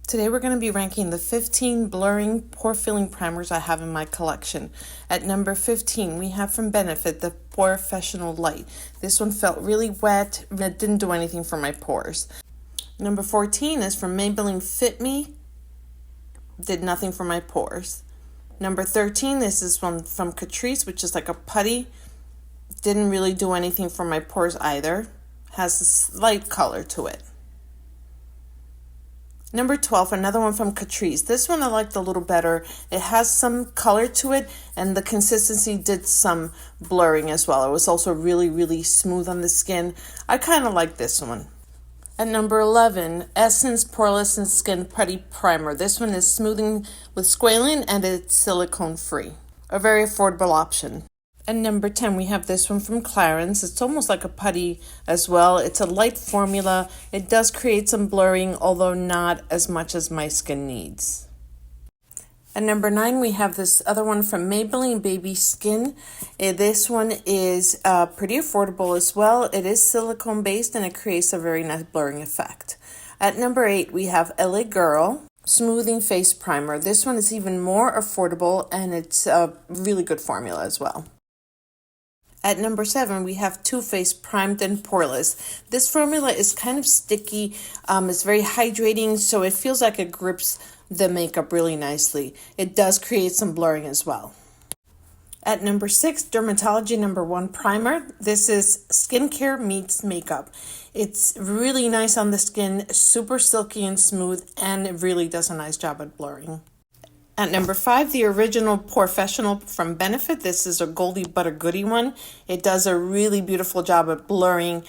Today we're going to be ranking the 15 blurring pore filling primers I have in my collection. At number 15 we have from Benefit the Professional Light. This one felt really wet, it didn't do anything for my pores. Number 14 is from Maybelline Fit Me, did nothing for my pores. Number 13, this is from Catrice, which is like a putty, didn't really do anything for my pores either, has a slight color to it. Number 12, another one from Catrice. This one I liked a little better. It has some color to it, and the consistency did some blurring as well. It was also really smooth on the skin. I kind of like this one. At number 11, Essence Poreless Skin Putty Primer. This one is smoothing with squalene and it's silicone free. A very affordable option. At number 10, we have this one from Clarins. It's almost like a putty as well. It's a light formula. It does create some blurring, although not as much as my skin needs. At number 9, we have this other one from Maybelline Baby Skin. This one is pretty affordable as well. It is silicone based and it creates a very nice blurring effect. At number 8, we have LA Girl Smoothing Face Primer. This one is even more affordable and it's a really good formula as well. At number 7, we have Too Faced Primed and Poreless. This formula is kind of sticky. It's very hydrating, so it feels like it grips the makeup really nicely. It does create some blurring as well. At number 6, Dermatology No. 1 Primer. This is skincare meets makeup. It's really nice on the skin, super silky and smooth, and it really does a nice job at blurring. At number 5, the original Professional from Benefit. This is a Goldie Butter Goodie one. It does a really beautiful job at blurring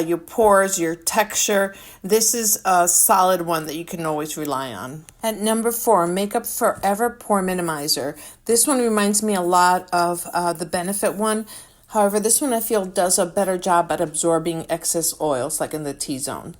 your pores, your texture. This is a solid one that you can always rely on. At number 4, Makeup Forever Pore Minimizer. This one reminds me a lot of the Benefit one. However, this one I feel does a better job at absorbing excess oils, like in the T-zone.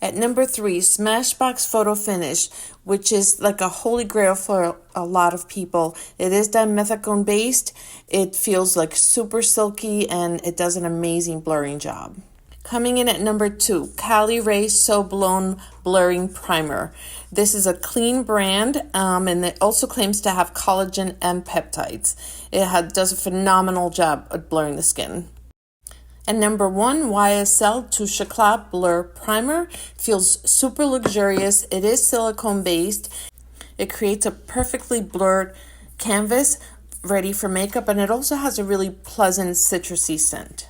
At number 3, Smashbox Photo Finish, which is like a holy grail for a lot of people. It is dimethicone based. It feels like super silky and it does an amazing blurring job. Coming in at number 2, Cali Ray So Blown Blurring Primer. This is a clean brand and it also claims to have collagen and peptides. It does a phenomenal job at blurring the skin. And number 1, YSL Touche Éclat Blur Primer. Feels super luxurious. It is silicone based. It creates a perfectly blurred canvas ready for makeup, and it also has a really pleasant citrusy scent.